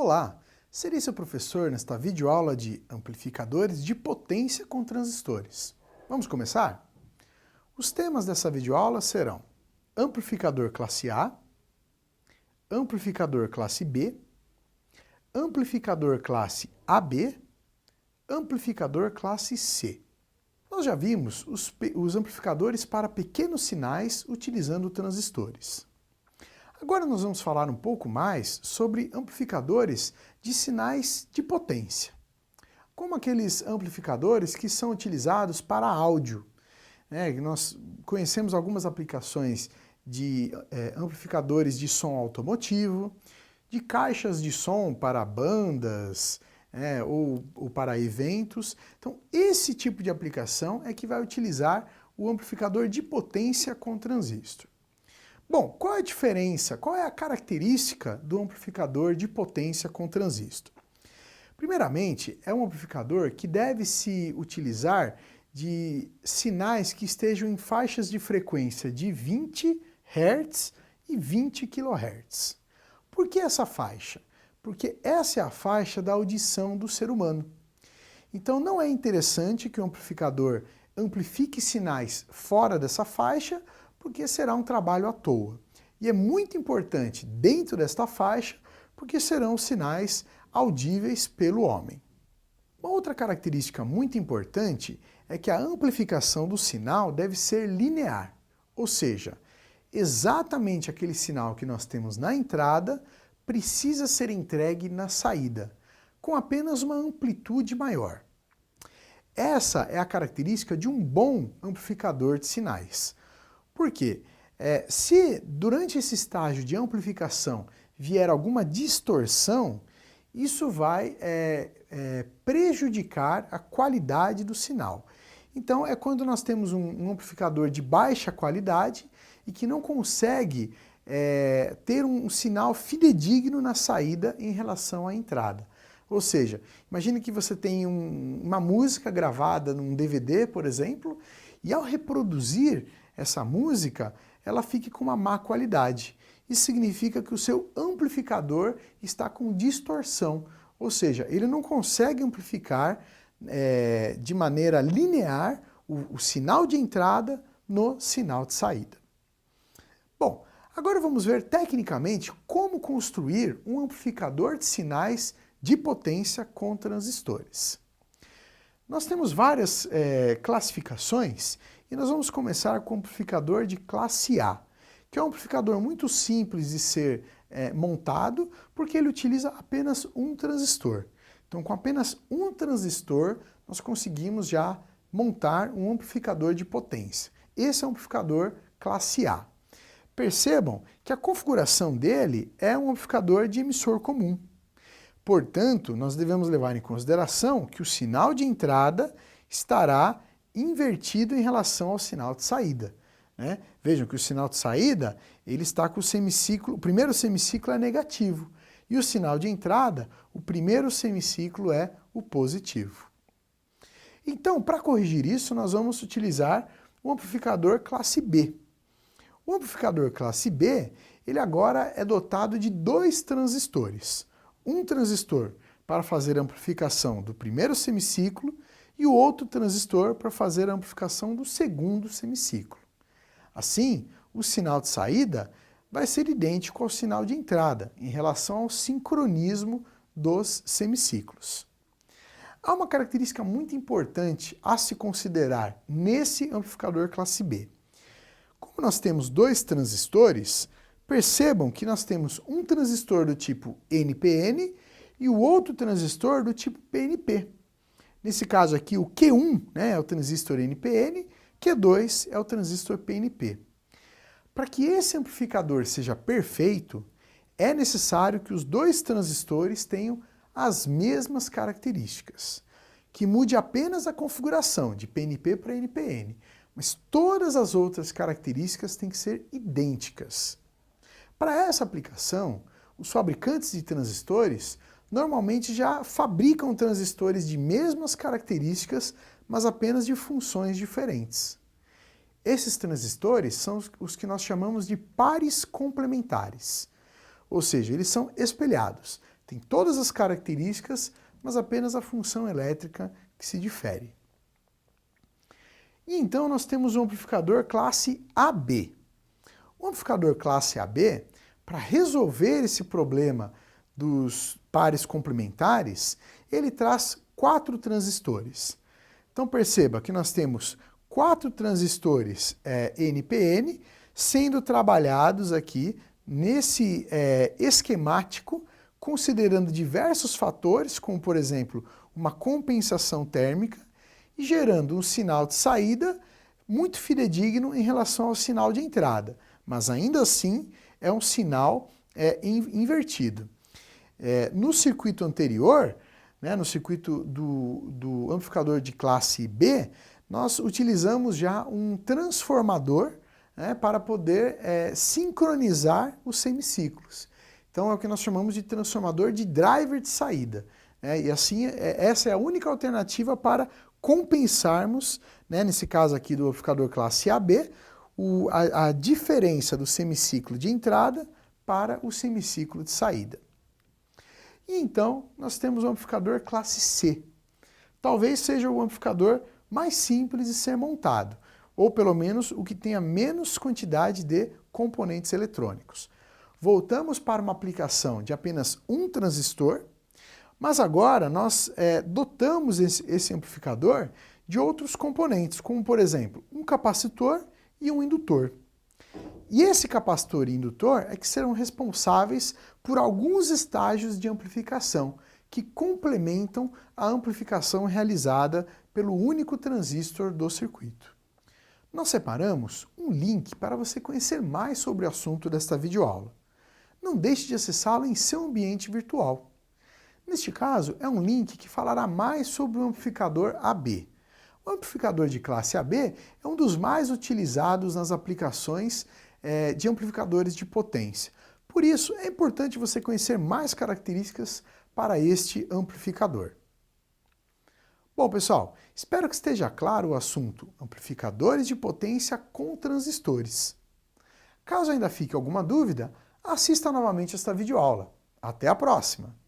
Olá, serei seu professor nesta videoaula de amplificadores de potência com transistores. Vamos começar? Os temas dessa videoaula serão amplificador classe A, amplificador classe B, amplificador classe AB, amplificador classe C. Nós já vimos os amplificadores para pequenos sinais utilizando transistores. Agora nós vamos falar um pouco mais sobre amplificadores de sinais de potência, como aqueles amplificadores que são utilizados para áudio. Nós conhecemos algumas aplicações de amplificadores de som automotivo, de caixas de som para bandas, ou para eventos. Então, esse tipo de aplicação é que vai utilizar o amplificador de potência com transistor. Bom, qual é a diferença, qual é a característica do amplificador de potência com transistor? Primeiramente, é um amplificador que deve se utilizar de sinais que estejam em faixas de frequência de 20 Hz e 20 kHz. Por que essa faixa? Porque essa é a faixa da audição do ser humano. Então não é interessante que o amplificador amplifique sinais fora dessa faixa, porque será um trabalho à toa. E é muito importante dentro desta faixa, porque serão sinais audíveis pelo homem. Uma outra característica muito importante é que a amplificação do sinal deve ser linear, ou seja, exatamente aquele sinal que nós temos na entrada precisa ser entregue na saída, com apenas uma amplitude maior. Essa é a característica de um bom amplificador de sinais. Por quê? Se durante esse estágio de amplificação vier alguma distorção, isso vai prejudicar a qualidade do sinal. Então é quando nós temos um amplificador de baixa qualidade e que não consegue ter um sinal fidedigno na saída em relação à entrada. Ou seja, imagine que você tem uma música gravada num DVD, por exemplo, e ao reproduzir essa música, ela fique com uma má qualidade. Isso significa que o seu amplificador está com distorção, ou seja, ele não consegue amplificar de maneira linear o sinal de entrada no sinal de saída. Bom, agora vamos ver tecnicamente como construir um amplificador de sinais de potência com transistores. Nós temos várias classificações e nós vamos começar com o amplificador de classe A, que é um amplificador muito simples de ser montado, porque ele utiliza apenas um transistor. Então, com apenas um transistor, nós conseguimos já montar um amplificador de potência. Esse é um amplificador classe A. Percebam que a configuração dele é um amplificador de emissor comum. Portanto, nós devemos levar em consideração que o sinal de entrada estará invertido em relação ao sinal de saída. Vejam que o sinal de saída ele está com o semiciclo, o primeiro semiciclo é negativo, e o sinal de entrada, o primeiro semiciclo é o positivo. Então, para corrigir isso, nós vamos utilizar o amplificador classe B. O amplificador classe B, ele agora é dotado de dois transistores. Um transistor para fazer a amplificação do primeiro semiciclo e o outro transistor para fazer a amplificação do segundo semiciclo. Assim, o sinal de saída vai ser idêntico ao sinal de entrada, em relação ao sincronismo dos semiciclos. Há uma característica muito importante a se considerar nesse amplificador classe B. Como nós temos dois transistores, percebam que nós temos um transistor do tipo NPN e o outro transistor do tipo PNP. Nesse caso aqui, o Q1 é o transistor NPN, Q2 é o transistor PNP. Para que esse amplificador seja perfeito, é necessário que os dois transistores tenham as mesmas características, que mude apenas a configuração de PNP para NPN, mas todas as outras características têm que ser idênticas. Para essa aplicação, os fabricantes de transistores normalmente já fabricam transistores de mesmas características, mas apenas de funções diferentes. Esses transistores são os que nós chamamos de pares complementares, ou seja, eles são espelhados. Tem todas as características, mas apenas a função elétrica que se difere. E então nós temos um amplificador classe AB. O amplificador classe AB, para resolver esse problema dos pares complementares, ele traz 4 transistores. Então perceba que nós temos 4 transistores NPN sendo trabalhados aqui nesse esquemático, considerando diversos fatores, como por exemplo, uma compensação térmica, e gerando um sinal de saída muito fidedigno em relação ao sinal de entrada, mas ainda assim é um sinal invertido. No circuito anterior, no circuito do amplificador de classe B, nós utilizamos já um transformador para poder sincronizar os semiciclos. Então é o que nós chamamos de transformador de driver de saída. E assim, essa é a única alternativa para compensarmos, nesse caso aqui do amplificador classe AB, a diferença do semiciclo de entrada para o semiciclo de saída. E então nós temos o amplificador classe C. Talvez seja o amplificador mais simples de ser montado, ou pelo menos o que tenha menos quantidade de componentes eletrônicos. Voltamos para uma aplicação de apenas um transistor, mas agora nós dotamos esse amplificador de outros componentes, como por exemplo, um capacitor e um indutor. E esse capacitor e indutor é que serão responsáveis por alguns estágios de amplificação, que complementam a amplificação realizada pelo único transistor do circuito. Nós separamos um link para você conhecer mais sobre o assunto desta videoaula. Não deixe de acessá-lo em seu ambiente virtual. Neste caso, é um link que falará mais sobre o amplificador AB. O amplificador de classe AB é um dos mais utilizados nas aplicações de amplificadores de potência. Por isso, é importante você conhecer mais características para este amplificador. Bom, pessoal, espero que esteja claro o assunto amplificadores de potência com transistores. Caso ainda fique alguma dúvida, assista novamente esta videoaula. Até a próxima!